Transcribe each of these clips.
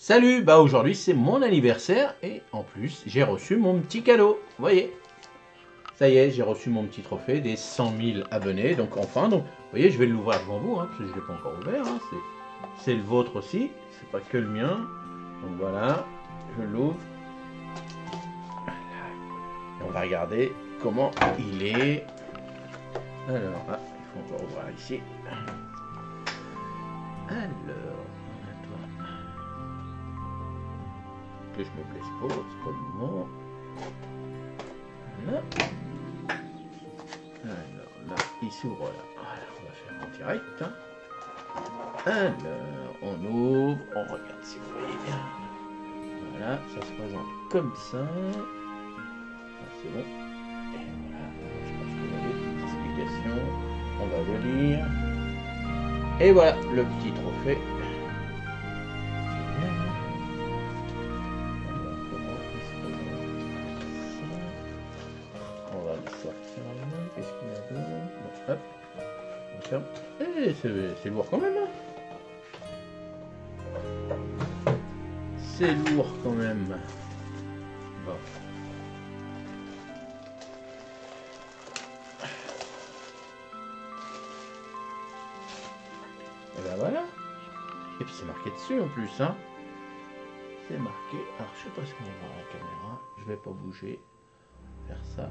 Salut, bah aujourd'hui c'est mon anniversaire et en plus j'ai reçu mon petit cadeau, vous voyez. Ça y est, j'ai reçu mon petit trophée des 100 000 abonnés, donc enfin, donc, vous voyez, je vais l'ouvrir devant vous, hein, parce que je ne l'ai pas encore ouvert, hein, c'est le vôtre aussi, c'est pas que le mien. Donc voilà, je l'ouvre. Voilà. Et on va regarder comment il est. Alors, ah, il faut encore ouvrir ici. Alors, que je me blesse pas, c'est pas le moment. Voilà. Alors là, il s'ouvre là. Voilà, on va faire en direct. Hein. Alors, on ouvre, on regarde si vous voyez bien. Voilà, ça se présente comme ça. Ah, c'est bon. Et voilà, je pense que vous avez des explications. On va le lire. Et voilà, le petit trophée. Qu'est-ce qu'il y a dedans? Bon, hop, comme ça. Eh, c'est lourd quand même. Hein, c'est lourd quand même. Bon. Et ben voilà. Et puis c'est marqué dessus en plus. Hein. C'est marqué. Alors je sais pas ce qu'on va voir à la caméra. Je vais pas bouger. Faire ça.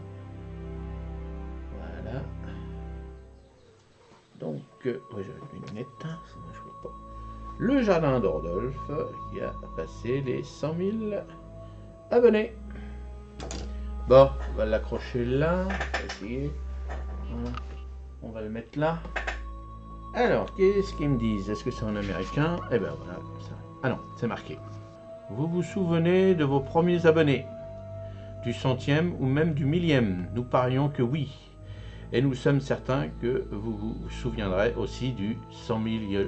Voilà. Donc, ouais, j'avais mes lunettes, hein, sinon je vois pas. Le jardin de Rodolphe qui a passé les 100 000 abonnés. Bon, on va l'accrocher là. On va essayer. Voilà. On va le mettre là. Alors, qu'est-ce qu'ils me disent? Est-ce que c'est en américain? Eh ben voilà, comme ça. Ah non, c'est marqué. Vous vous souvenez de vos premiers abonnés? Du centième ou même du millième? Nous parions que oui. Et nous sommes certains que vous vous souviendrez aussi du 100 000e.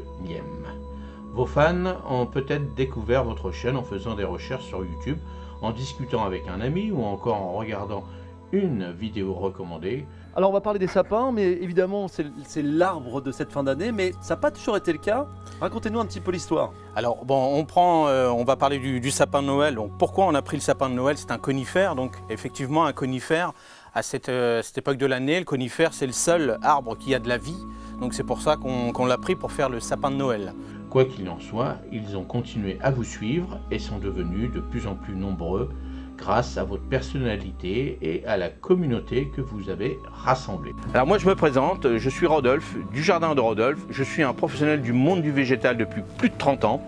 Vos fans ont peut-être découvert votre chaîne en faisant des recherches sur YouTube, en discutant avec un ami ou encore en regardant une vidéo recommandée. Alors on va parler des sapins, mais évidemment c'est l'arbre de cette fin d'année, mais ça n'a pas toujours été le cas. Racontez-nous un petit peu l'histoire. Alors bon, on va parler du sapin de Noël. Donc pourquoi on a pris le sapin de Noël? C'est un conifère, donc effectivement un conifère. À cette époque de l'année, le conifère c'est le seul arbre qui a de la vie. Donc c'est pour ça qu'on l'a pris pour faire le sapin de Noël. Quoi qu'il en soit, ils ont continué à vous suivre et sont devenus de plus en plus nombreux grâce à votre personnalité et à la communauté que vous avez rassemblée. Alors moi je me présente, je suis Rodolphe, du jardin de Rodolphe. Je suis un professionnel du monde du végétal depuis plus de 30 ans.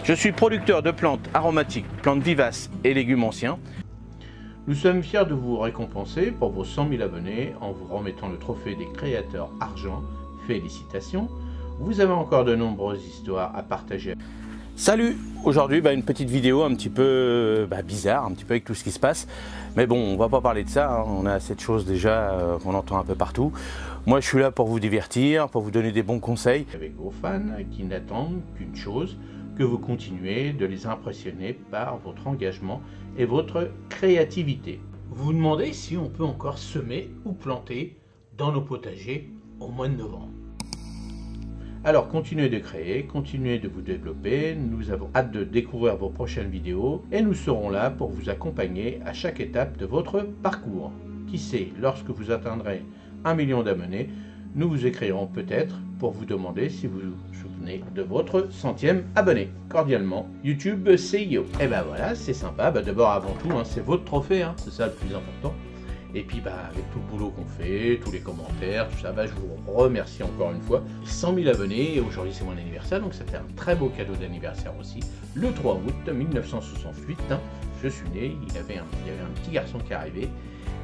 Je suis producteur de plantes aromatiques, plantes vivaces et légumes anciens. Nous sommes fiers de vous récompenser pour vos 100 000 abonnés en vous remettant le trophée des créateurs argent. Félicitations. Vous avez encore de nombreuses histoires à partager. Salut! Aujourd'hui, une petite vidéo un petit peu bizarre, un petit peu avec tout ce qui se passe. Mais bon, on va pas parler de ça, hein. On a cette chose déjà qu'on entend un peu partout. Moi, je suis là pour vous divertir, pour vous donner des bons conseils. Avec vos fans qui n'attendent qu'une chose, que vous continuez de les impressionner par votre engagement et votre créativité. Vous vous demandez si on peut encore semer ou planter dans nos potagers au mois de novembre. Alors continuez de créer, continuez de vous développer, nous avons hâte de découvrir vos prochaines vidéos et nous serons là pour vous accompagner à chaque étape de votre parcours. Qui sait, lorsque vous atteindrez 1 million d'abonnés, nous vous écrirons peut-être pour vous demander si vous vous souvenez de votre 100e abonné. Cordialement, YouTube CEO. Et ben voilà, c'est sympa, d'abord avant tout, hein, c'est votre trophée, hein, c'est ça le plus important. Et puis avec tout le boulot qu'on fait, tous les commentaires, tout ça, je vous remercie encore une fois. 100 000 abonnés, et aujourd'hui c'est mon anniversaire, donc ça fait un très beau cadeau d'anniversaire aussi. Le 3 août 1968, hein, je suis né, il y avait un petit garçon qui est arrivé.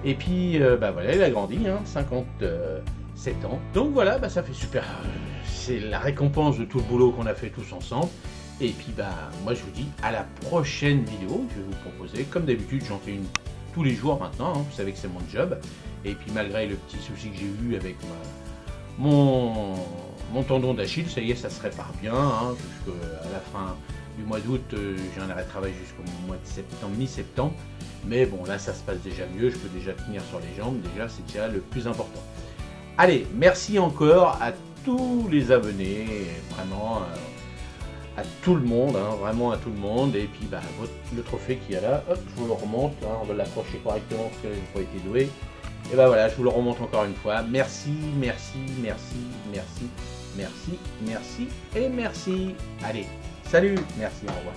Et puis voilà, il a grandi, hein, 57 ans. Donc voilà, ça fait super. C'est la récompense de tout le boulot qu'on a fait tous ensemble. Et puis moi je vous dis à la prochaine vidéo que je vais vous proposer. Comme d'habitude, j'en fais une tous les jours maintenant, hein, vous savez que c'est mon job. Et puis malgré le petit souci que j'ai eu avec mon tendon d'Achille, ça y est, ça se répare bien, hein, jusqu'à la fin du mois d'août, j'en arrête de travailler jusqu'au mois de septembre, mi-septembre. Mais bon, là ça se passe déjà mieux, je peux déjà tenir sur les jambes, déjà c'est déjà le plus important. Allez, merci encore à tous les abonnés, vraiment, à tout le monde, hein, vraiment à tout le monde. Et puis bah, le trophée qu'il y a là, hop, je vous le remonte, hein, on va l'accrocher correctement parce que j'ai pas été doué. Et bah voilà, je vous le remonte encore une fois. Merci, merci, merci, merci, merci, merci et merci. Allez, salut, merci, au revoir.